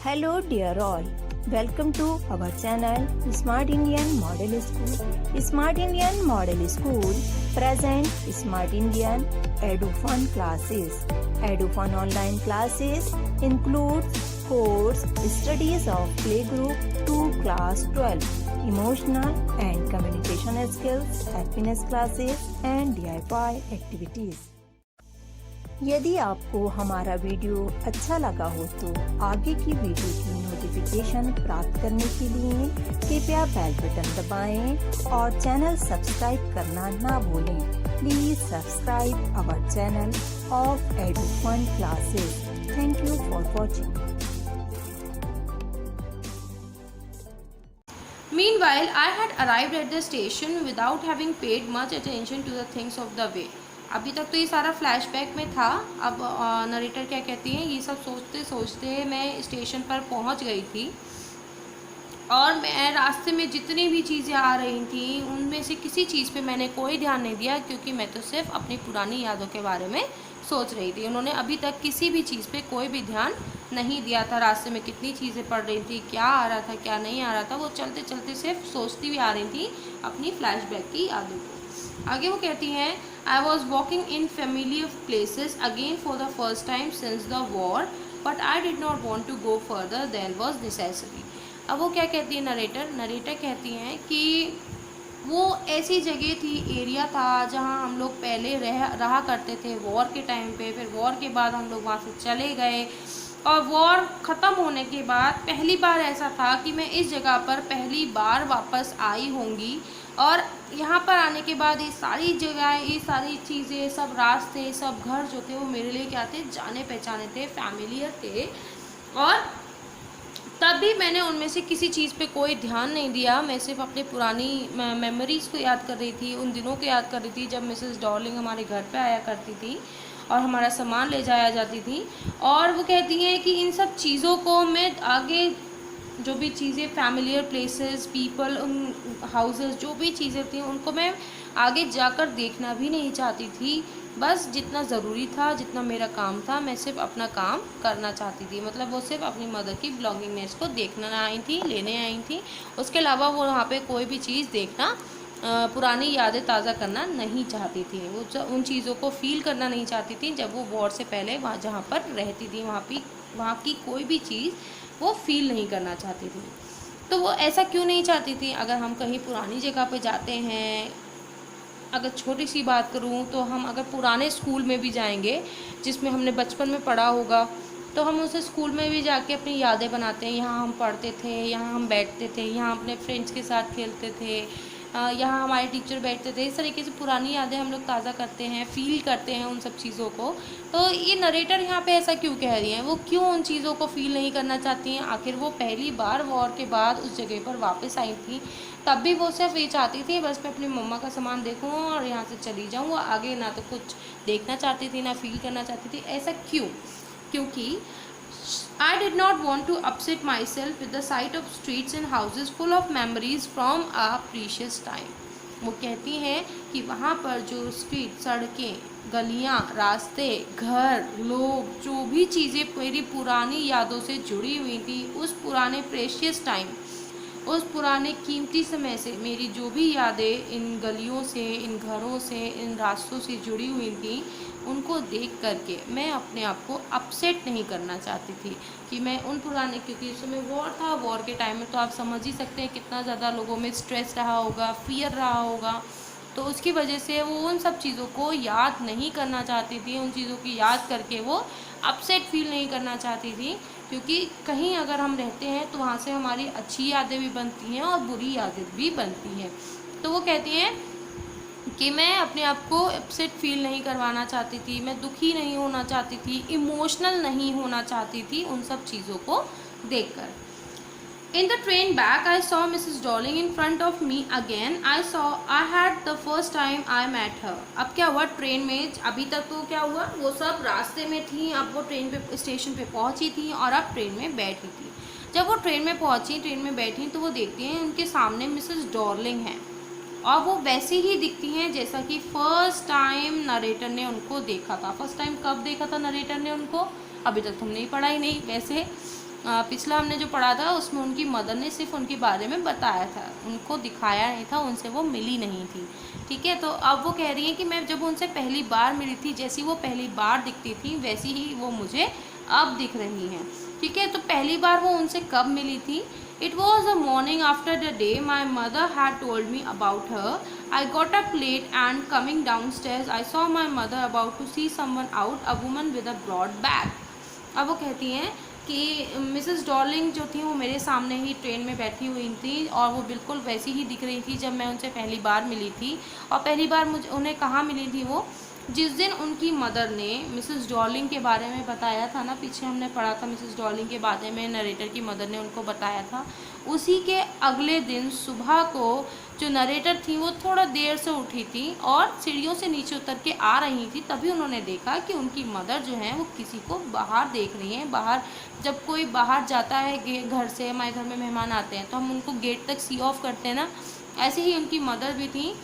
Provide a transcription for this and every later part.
Hello dear all, welcome to our channel Smart Indian Model School. Smart Indian Model School present Smart Indian EduFun classes. EduFun online classes includes course studies of playgroup to class 12, emotional and communication skills, happiness classes and DIY activities. यदि आपको हमारा video अच्छा लगा हो तो आगे की video की नोटिफिकेशन प्राप्त करने के लिए कृपया बेल बटन दबाएं और चैनल सब्सक्राइब करना ना भूलें। Please subscribe our channel of EduFun classes. Thank you for watching. Meanwhile, I had arrived at the station without having paid much attention to the things of the way. अभी तक तो ये सारा flashback में था। अब नरेटर क्या कहती हैं, ये सब सोचते सोचते मैं स्टेशन पर पहुंच गई थी और मैं रास्ते में जितनी भी चीज़ें आ रही थी उनमें से किसी चीज़ पे मैंने कोई ध्यान नहीं दिया, क्योंकि मैं तो सिर्फ अपनी पुरानी यादों के बारे में सोच रही थी। उन्होंने अभी तक किसी भी चीज़ पे कोई भी ध्यान नहीं दिया था। रास्ते में कितनी चीज़ें पड़ रही थी, क्या आ रहा था क्या नहीं आ रहा था, वो चलते चलते सिर्फ सोचती हुई आ रही थी अपनी फ्लैशबैक की यादों को। आगे वो कहती हैं, I was walking in familiar places again for the first time since the war, but I did not want to go further than was necessary. अब वो क्या कहती है नरेटर कहती हैं कि वो ऐसी जगह थी, एरिया था जहाँ हम लोग पहले रहा करते थे वॉर के टाइम पे। फिर वॉर के बाद हम लोग वहाँ से चले गए और वॉर ख़त्म होने के बाद पहली बार ऐसा था कि मैं इस जगह पर पहली बार वापस आई होंगी। और यहाँ पर आने के बाद ये सारी जगह, ये सारी चीज़ें, सब रास्ते, सब घर जो थे वो मेरे लिए क्या थे, जाने पहचाने थे, फैमिलियर थे। और तब भी मैंने उनमें से किसी चीज़ पे कोई ध्यान नहीं दिया। मैं सिर्फ अपनी पुरानी मेमोरीज़ को याद कर रही थी, उन दिनों को याद कर रही थी जब मिसेस डॉर्लिंग हमारे घर पे आया करती थी और हमारा सामान ले जाया जाती थी। और वो कहती हैं कि इन सब चीज़ों को मैं आगे, जो भी चीज़ें, फैमिलियर प्लेसेस, पीपल, उन हाउसेस, जो भी चीज़ें थी उनको मैं आगे जाकर देखना भी नहीं चाहती थी। बस जितना ज़रूरी था, जितना मेरा काम था, मैं सिर्फ अपना काम करना चाहती थी। मतलब वो सिर्फ अपनी मदर की बिलोंगिंगनेस को देखना आई थी, लेने आई थी। उसके अलावा वो वहाँ पे कोई भी चीज़ देखना, पुरानी यादें ताज़ा करना नहीं चाहती थी। वो उन चीज़ों को फ़ील करना नहीं चाहती थी जब वो वॉर से पहले वहाँ जहाँ पर रहती थी, वहाँ की कोई भी चीज़ वो फ़ील नहीं करना चाहती थी। तो वो ऐसा क्यों नहीं चाहती थी? अगर हम कहीं पुरानी जगह पे जाते हैं, अगर छोटी सी बात करूँ तो हम अगर पुराने स्कूल में भी जाएंगे जिसमें हमने बचपन में पढ़ा होगा, तो हम उस स्कूल में भी जाके अपनी यादें बनाते हैं। यहाँ हम पढ़ते थे, यहाँ हम बैठते थे, यहाँ अपने फ्रेंड्स के साथ खेलते थे, यहाँ हमारे टीचर बैठते थे। इस तरीके से पुरानी यादें हम लोग ताज़ा करते हैं, फ़ील करते हैं उन सब चीज़ों को। तो ये नरेटर यहाँ पे ऐसा क्यों कह रही हैं? वो क्यों उन चीज़ों को फ़ील नहीं करना चाहती हैं? आखिर वो पहली बार वॉर के बाद उस जगह पर वापस आई थी, तब भी वो सिर्फ ये चाहती थी बस मैं अपनी मम्मा का सामान देखूँ और यहाँ से चली जाऊँ। आगे ना तो कुछ देखना चाहती थी, ना फ़ील करना चाहती थी। ऐसा क्यों? क्योंकि I did not want to upset myself with the sight of streets and houses full of memories from a precious time. वो कहती हैं कि वहाँ पर जो स्ट्रीट, सड़कें, गलियाँ, रास्ते, घर, लोग, जो भी चीज़ें मेरी पुरानी यादों से जुड़ी हुई थी, उस पुराने प्रेशियस टाइम, उस पुराने कीमती समय से मेरी जो भी यादें इन गलियों से, इन घरों से, इन रास्तों से जुड़ी हुई थी, उनको देख करके मैं अपने आप को अपसेट नहीं करना चाहती थी कि मैं उन पुराने, क्योंकि उस समय वॉर था, वॉर के टाइम में तो आप समझ ही सकते हैं कितना ज़्यादा लोगों में स्ट्रेस रहा होगा, फियर रहा होगा। तो उसकी वजह से वो उन सब चीज़ों को याद नहीं करना चाहती थी। उन चीज़ों की याद करके वो अपसेट फील नहीं करना चाहती थी, क्योंकि कहीं अगर हम रहते हैं तो वहाँ से हमारी अच्छी यादें भी बनती हैं और बुरी यादें भी बनती हैं। तो वो कहती हैं कि मैं अपने आप को अपसेट फील नहीं करवाना चाहती थी, मैं दुखी नहीं होना चाहती थी, इमोशनल नहीं होना चाहती थी उन सब चीज़ों को देखकर। In the train back, I saw Mrs. Darling in front of me again. I had the first time I met her. अब क्या हुआ ट्रेन में? अभी तक तो क्या हुआ, वो सब रास्ते में थी, अब वो ट्रेन पे, स्टेशन पे पहुंची थी और अब ट्रेन में बैठी थी। जब वो ट्रेन में पहुंची, ट्रेन में बैठी, तो वो देखती हैं उनके सामने मिसेस डॉर्लिंग हैं और वो वैसे ही दिखती हैं जैसा कि फर्स्ट टाइम नरेटर ने उनको देखा था। फर्स्ट टाइम कब देखा था नरेटर ने उनको? अभी तक तुमने पढ़ा ही नहीं। वैसे पिछला हमने जो पढ़ा था उसमें उनकी मदर ने सिर्फ उनके बारे में बताया था, उनको दिखाया नहीं था, उनसे वो मिली नहीं थी। ठीक है, तो अब वो कह रही हैं कि मैं जब उनसे पहली बार मिली थी, जैसी वो पहली बार दिखती थी वैसी ही वो मुझे अब दिख रही हैं। ठीक है, तो पहली बार वो उनसे कब मिली थी? It was the morning after the day my mother had told me about her. I got up late and coming downstairs I saw my mother about to see someone out, a woman with a broad bag. अब वो कहती हैं कि Mrs Darling जो थी वो मेरे सामने ही ट्रेन में बैठी हुई थी और वो बिल्कुल वैसी ही दिख रही थी जब मैं उनसे पहली बार मिली थी। और पहली बार मुझे उन्हें कहाँ मिली थी वो? जिस दिन उनकी मदर ने मिसेस डॉर्लिंग के बारे में बताया था ना, पीछे हमने पढ़ा था मिसेस डॉर्लिंग के बारे में, नरेटर की मदर ने उनको बताया था। उसी के अगले दिन सुबह को जो नरेटर थी वो थोड़ा देर से उठी थी और सीढ़ियों से नीचे उतर के आ रही थी, तभी उन्होंने देखा कि उनकी मदर जो है वो किसी को बाहर देख रही हैं। बाहर जब कोई बाहर जाता है घर से, हमारे घर में मेहमान आते हैं तो हम उनको गेट तक सी ऑफ करते हैं ना, ऐसे ही उनकी मदर भी थी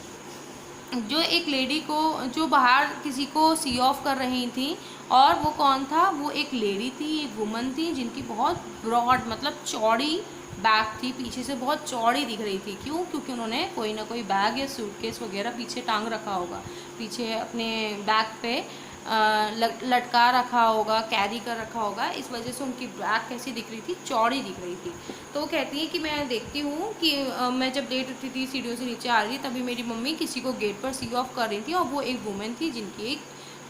जो एक लेडी को, जो बाहर किसी को सी ऑफ कर रही थी। और वो कौन था? वो एक लेडी थी, एक वुमन थी जिनकी बहुत ब्रॉड मतलब चौड़ी बैग थी, पीछे से बहुत चौड़ी दिख रही थी। क्यों? क्योंकि उन्होंने कोई ना कोई बैग या सूटकेस वगैरह पीछे टांग रखा होगा, पीछे अपने बैग पे लटका रखा होगा, कैरी कर रखा होगा, इस वजह से उनकी बैग कैसी दिख रही थी? चौड़ी दिख रही थी। तो वो कहती है कि मैं देखती हूँ कि मैं जब लेट उठी थी सीढ़ियों से नीचे आ रही तभी मेरी मम्मी किसी को गेट पर सी ऑफ कर रही थी और वो एक वुमन थी जिनकी एक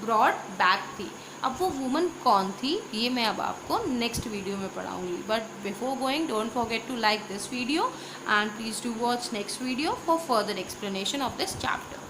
ब्रॉड बैग थी। अब वो वुमन कौन थी ये मैं अब आपको नेक्स्ट वीडियो में पढ़ाऊँगी। But before going don't forget to like this video and please do watch next video for further explanation of this chapter.